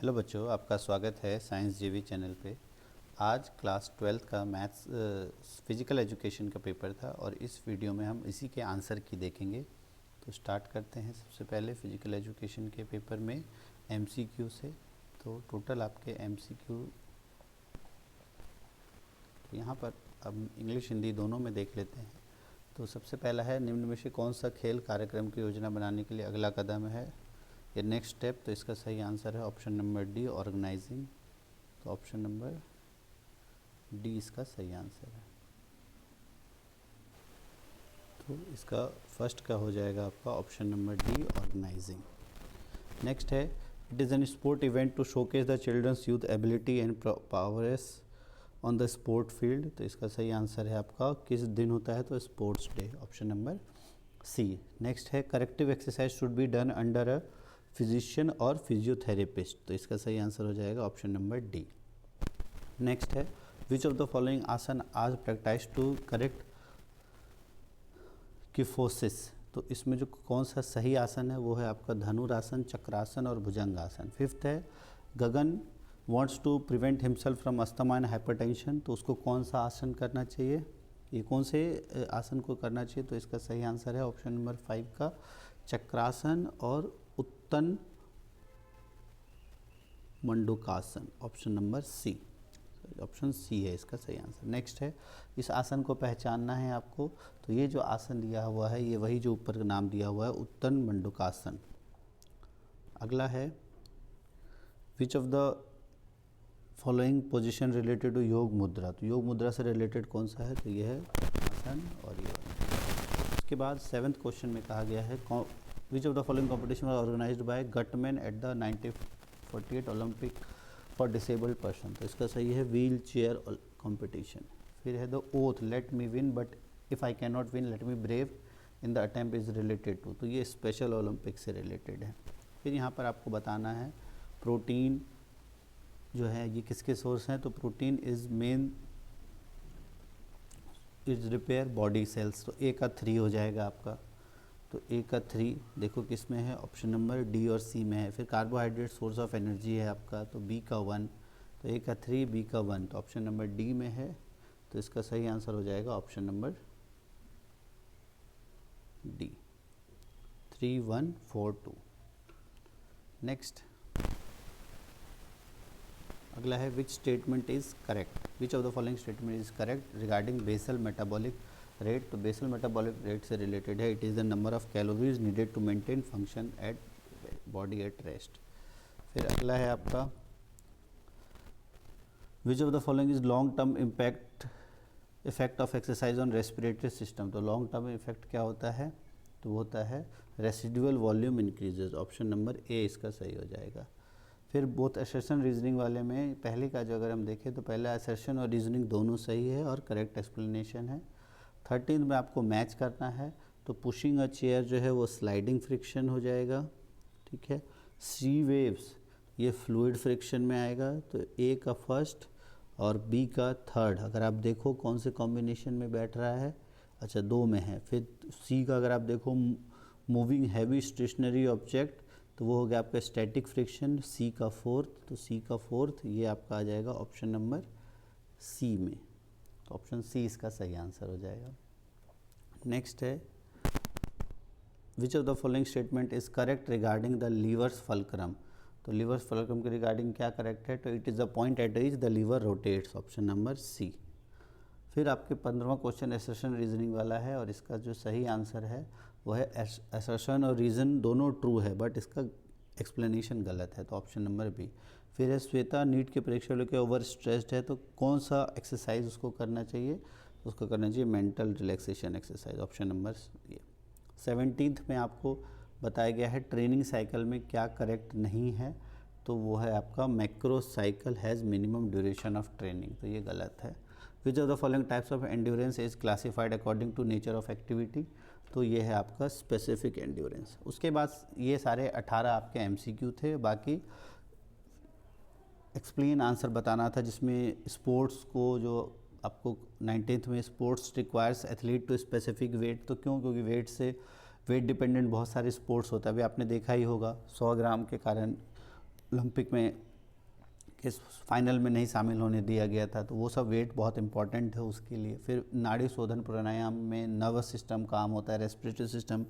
Hello बच्चों, आपका स्वागत है साइंस जीवी चैनल पे। आज क्लास 12th का मैथ्स फिज़िकल एजुकेशन का पेपर था और इस वीडियो में हम इसी के आंसर की देखेंगे। तो स्टार्ट करते हैं। सबसे पहले फिज़िकल एजुकेशन के पेपर में एमसीक्यू से। तो टोटल आपके एमसीक्यू यहाँ पर अब इंग्लिश हिंदी दोनों में देख लेते हैं। तो सबसे पहला है, निम्न में से कौन सा खेल कार्यक्रम की योजना बनाने के लिए अगला कदम है या नेक्स्ट स्टेप। तो इसका सही आंसर है ऑप्शन नंबर डी, ऑर्गेनाइजिंग। तो ऑप्शन नंबर डी इसका सही आंसर है। तो इसका फर्स्ट का हो जाएगा आपका option number D, organising. Next है, it is an sport event to showcase the children's youth ability and powers on the sport field. तो इसका सही आंसर है आपका किस दिन होता है, तो sports day, option number C. Next है, corrective exercise should be done under a physician और फिजियोथेरेपिस्ट। तो इसका सही आंसर हो जाएगा ऑप्शन नंबर डी। नेक्स्ट है, विच ऑफ द फॉलोइंग आसन आज प्रैक्टिस टू करेक्ट किफोसिस। तो इसमें जो कौन सा सही आसन है वो है आपका धनुरासन, चक्रासन और भुजंगासन। फिफ्थ है, Gagan wants to prevent himself from asthma and hypertension. तो उसको कौन सा आसन करना चाहिए, ये कौन से आसन को करना चाहिए। तो इसका सही आंसर है ऑप्शन नंबर 5 का चक्रासन और उत्तन मंडूकासन, option number C. Option C है इसका सही आंसर। नेक्स्ट है, इस आसन को पहचानना है आपको। तो ये जो आसन दिया हुआ है ये वही जो ऊपर का नाम दिया हुआ है, उत्तन मंडूकासन। अगला है, which of the following position related to योग मुद्रा। तो योग मुद्रा से रिलेटेड कौन सा है, तो ये है आसन और ये। उसके बाद 7th क्वेश्चन में कहा गया है, which of the following competition was organised by Guttmann at the 1948 Olympic for disabled person. तो इसका सही है व्हील चेयर कॉम्पिटिशन। फिर है, the oath let me win but if I can not win let me brave in the attempt is related to. तो ये special Olympic से related है। फिर यहाँ पर आपको बताना है प्रोटीन जो है ये किसके सोर्स हैं। तो protein is main is repair body cells. तो ए का 3 हो जाएगा आपका। तो ए का 3 देखो किस में है, ऑप्शन नंबर डी और सी में है। फिर कार्बोहाइड्रेट सोर्स ऑफ एनर्जी है आपका, तो बी का 1। तो ए का 3, बी का 1, तो ऑप्शन नंबर डी में है। तो इसका सही आंसर हो जाएगा ऑप्शन नंबर डी, 3, 1, 4, 2। नेक्स्ट अगला है, which statement is correct. Which of the following statement is correct regarding basal metabolic rate. तो बेसल मेटाबॉलिक रेट से रिलेटेड है, it is the number of calories needed to maintain function at body at rest. फिर अगला है आपका, which of the following is long term effect of exercise on respiratory system. तो long term effect क्या होता है, तो वो होता है residual volume increases, option number A इसका सही हो जाएगा। फिर बोथ असर्शन रीजनिंग वाले में पहले का जो अगर हम देखें तो पहले असर्शन और रीजनिंग दोनों सही है और करेक्ट एक्सप्लेनेशन है। 13 में आपको मैच करना है, तो पुशिंग अ चेयर जो है वो स्लाइडिंग फ्रिक्शन हो जाएगा, ठीक है। सी वेव्स ये फ्लूइड फ्रिक्शन में आएगा। तो ए का फर्स्ट और बी का थर्ड अगर आप देखो कौन से कॉम्बिनेशन में बैठ रहा है, अच्छा 2 में है। फिर सी का अगर आप देखो मूविंग हैवी स्टेशनरी ऑब्जेक्ट, तो वो हो गया आपका स्टैटिक फ्रिक्शन, सी का 4th। तो सी का 4th ये आपका आ जाएगा ऑप्शन नंबर सी में। तो ऑप्शन सी इसका सही आंसर हो जाएगा। नेक्स्ट है, which of the following statement is correct regarding the levers fulcrum. तो लीवर्स फल्क्रम के रिगार्डिंग क्या करेक्ट है, तो it is the point at which the lever rotates, option number C. फिर आपके 15वां क्वेश्चन असर्शन रीजनिंग वाला है और इसका जो सही आंसर है वो है असर्शन और रीज़न दोनों ट्रू है बट इसका एक्सप्लेनेशन गलत है, तो ऑप्शन नंबर बी। फिर है, श्वेता नीट की परीक्षा लेकर ओवर स्ट्रेस्ड है, तो कौन सा एक्सरसाइज उसको करना चाहिए, उसको करना चाहिए mental relaxation exercise, option number ये। 17th में आपको बताया गया है ट्रेनिंग साइकिल में क्या करेक्ट नहीं है, तो वो है आपका macro cycle has minimum duration of training, तो ये गलत है। Which of the following types of endurance is classified according to nature of activity. तो ये है आपका स्पेसिफिक एंड्योरेंस। उसके बाद ये सारे 18 आपके एमसीक्यू थे, बाकी एक्सप्लेन आंसर बताना था जिसमें स्पोर्ट्स को जो आपको 19th में sports requires athlete to specific weight. तो क्यों, क्योंकि वेट डिपेंडेंट बहुत सारे स्पोर्ट्स होता है। अभी आपने देखा ही होगा 100 ग्राम के कारण ओलंपिक में कि फाइनल में नहीं शामिल होने दिया गया था, तो वो सब वेट बहुत इंपॉर्टेंट है उसके लिए। फिर नाड़ी शोधन प्राणायाम में नर्वस सिस्टम काम होता है, रेस्पिरेटरी सिस्टम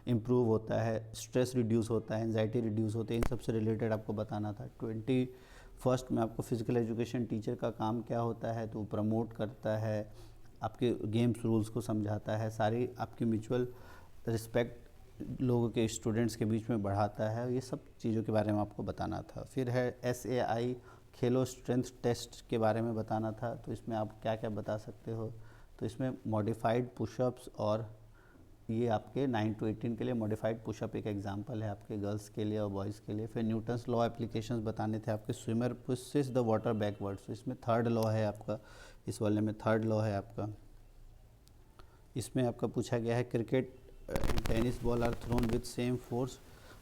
इम्प्रूव होता है, स्ट्रेस रिड्यूस होता है, एंजाइटी रिड्यूस होती है, इन सबसे रिलेटेड आपको बताना था। 21st में आपको फिजिकल एजुकेशन टीचर का काम क्या होता है, तो वो प्रमोट करता है, आपके गेम्स रूल्स को समझाता है, सारी आपकी म्यूचुअल रिस्पेक्ट लोगों के स्टूडेंट्स के बीच में बढ़ाता है, ये सब चीज़ों के बारे में आपको बताना था। फिर है SAI खेलो स्ट्रेंथ टेस्ट के बारे में बताना था, तो इसमें आप क्या क्या बता सकते हो, तो इसमें मॉडिफाइड पुशअप्स, और ये आपके 9 to 18 के लिए मॉडिफाइड पुशअप एक एग्जांपल है आपके गर्ल्स के लिए और बॉयज़ के लिए। फिर न्यूटन्स लॉ एप्लीकेशंस बताने थे आपके, swimmer pushes the water backwards, तो इसमें 3rd लॉ है आपका, इस वाले में 3rd लॉ है आपका। इसमें आपका पूछा गया है cricket tennis ball are thrown with same force,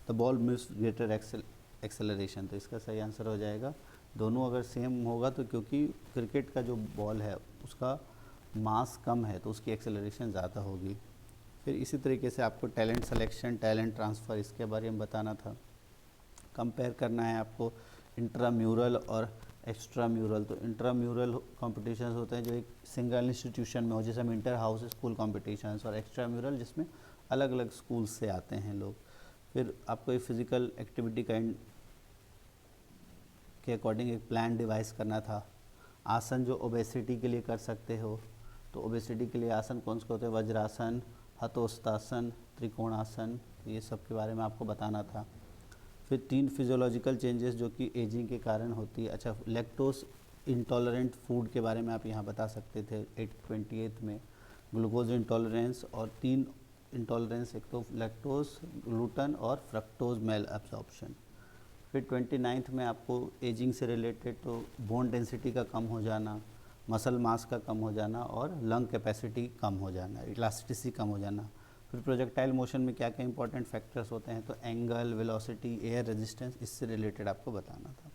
the ball moves greater acceleration, तो इसका सही आंसर हो जाएगा दोनों अगर सेम होगा, तो क्योंकि क्रिकेट का जो बॉल है उसका मास कम है तो उसकी एक्सेलरेशन ज़्यादा होगी। फिर इसी तरीके से आपको टैलेंट सिलेक्शन, टैलेंट ट्रांसफ़र, इसके बारे में बताना था। कंपेयर करना है आपको इंट्राम्यूरल और एक्स्ट्रा म्यूरल, तो इंट्राम्यूरल कॉम्पिटिशन्स होते हैं जो एक सिंगल इंस्टीट्यूशन में हो, जैसे हम इंटर हाउस स्कूल कॉम्पिटिशन्स, और एक्स्ट्रा म्यूरल जिसमें अलग अलग स्कूल से आते हैं लोग। फिर आपको एक फिज़िकल एक्टिविटी काइंड के अकॉर्डिंग एक प्लान डिवाइस करना था। आसन जो ओबेसिटी के लिए कर सकते हो, तो ओबेसिटी के लिए आसन कौन से होते हैं, वज्रासन, हतोस्तासन, त्रिकोणासन, ये सब के बारे में आपको बताना था। फिर 3 फिजियोलॉजिकल चेंजेस जो कि एजिंग के कारण होती है। अच्छा, लैक्टोज इंटॉलरेंट फूड के बारे में आप यहाँ बता सकते थे 28 में, ग्लूकोज इंटॉलरेंस, और 3 इंटॉलरेंस, एक तो लैक्टोज, ग्लूटन और फ्रक्टोज मेल एब्जॉर्प्शन। फिर 29 में आपको एजिंग से रिलेटेड तो बोन डेंसिटी का कम हो जाना, मसल मास का कम हो जाना, और लंग कैपेसिटी कम हो जाना, इलास्टिसिटी कम हो जाना। फिर प्रोजेक्टाइल मोशन में क्या क्या इंपॉर्टेंट फैक्टर्स होते हैं, तो एंगल, वेलोसिटी, एयर रेजिस्टेंस, इससे रिलेटेड आपको बताना था।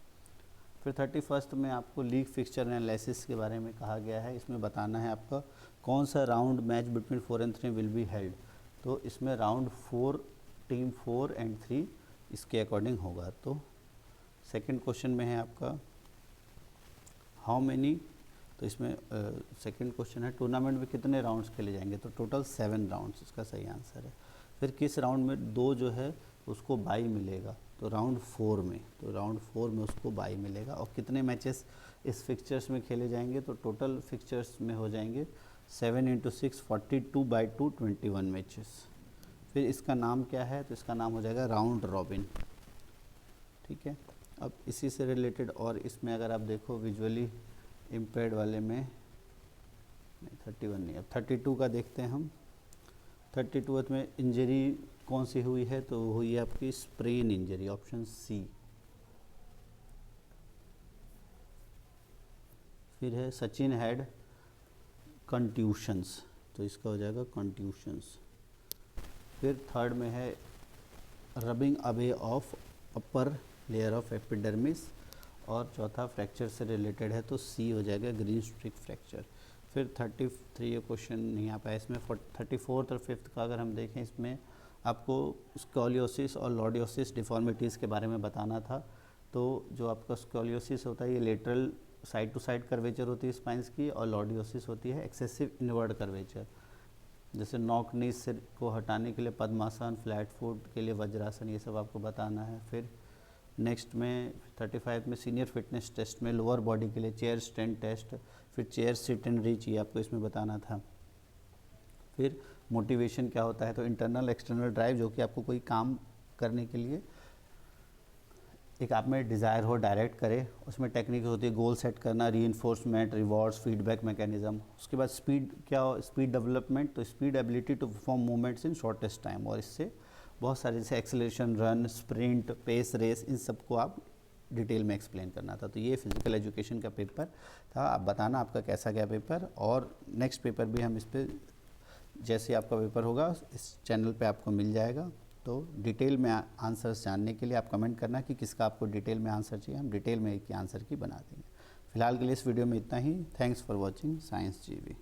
फिर 31st में आपको लीग फिक्सचर एनालिसिस के बारे में कहा गया है। इसमें बताना है आपका कौन सा round match between 4 and 3 will be held, तो इसमें राउंड 4 टीम 4 and 3 इसके अकॉर्डिंग होगा। तो सेकंड क्वेश्चन में है आपका हाउ मेनी, तो इसमें सेकंड क्वेश्चन है टूर्नामेंट में कितने राउंड्स खेले जाएंगे, तो टोटल 7 राउंड्स इसका सही आंसर है। फिर किस राउंड में 2 जो है उसको बाई मिलेगा, तो राउंड 4 में, तो राउंड 4 में उसको बाई मिलेगा। और कितने मैचेस इस फिक्चर्स में खेले जाएंगे, तो टोटल फिक्चर्स में हो जाएंगे 7 × 6 42/2 21 मैचेस। फिर इसका नाम क्या है, तो इसका नाम हो जाएगा राउंड रॉबिन, ठीक है। अब इसी से रिलेटेड और इसमें अगर आप देखो विजुअली इम्पेयर्ड वाले में नहीं, 31 नहीं, अब 32 का देखते हैं हम। 32 में इंजरी कौन सी हुई है, तो हुई है आपकी स्प्रेन इंजरी, ऑप्शन सी। फिर है सचिन हैड कंट्यूशंस, तो इसका हो जाएगा कंट्यूशंस। फिर थर्ड में है rubbing away of upper layer of epidermis, और चौथा फ्रैक्चर से रिलेटेड है तो सी हो जाएगा ग्रीन स्ट्रिक फ्रैक्चर। फिर 33 क्वेश्चन नहीं आ पाया इसमें। 34th और 5th का अगर हम देखें, इसमें आपको स्कोलियोसिस और लॉर्डियोसिस डिफॉर्मिटीज़ के बारे में बताना था। तो जो आपका स्कोलियोसिस होता है ये lateral side to side curvature होती है स्पाइंस की, और लॉर्डियोसिस होती है एक्सेसिव इनवर्ड कर्वेचर। जैसे नॉक नीज सिर को हटाने के लिए पद्मासन, फ्लैट फुट के लिए वज्रासन, ये सब आपको बताना है। फिर नेक्स्ट में 35 में सीनियर फिटनेस टेस्ट में लोअर बॉडी के लिए चेयर स्टैंड टेस्ट, फिर चेयर सिट एंड रीच, ये आपको इसमें बताना था। फिर मोटिवेशन क्या होता है, तो इंटरनल एक्सटर्नल ड्राइव, जो कि आपको कोई काम करने के लिए एक आप में डिज़ायर हो डायरेक्ट करे, उसमें टेक्निक होती है गोल सेट करना, रीइंफोर्समेंट, रिवॉर्ड्स, फीडबैक मैकेनिज्म। उसके बाद स्पीड क्या हो, स्पीड डेवलपमेंट, तो speed ability to perform movements in shortest time, और इससे बहुत सारे जैसे acceleration, run, sprint, pace race, इन सबको आप डिटेल में एक्सप्लेन करना था। तो ये फिजिकल एजुकेशन का पेपर था। आप बताना आपका कैसा गया पेपर, और नेक्स्ट पेपर भी हम इस पर जैसे आपका पेपर होगा इस चैनल पे आपको मिल जाएगा। तो डिटेल में आंसर्स जानने के लिए आप कमेंट करना कि किसका आपको डिटेल में आंसर चाहिए, हम डिटेल में एक आंसर की बना देंगे। फिलहाल के लिए इस वीडियो में इतना ही। थैंक्स फॉर वॉचिंग साइंस जीवी।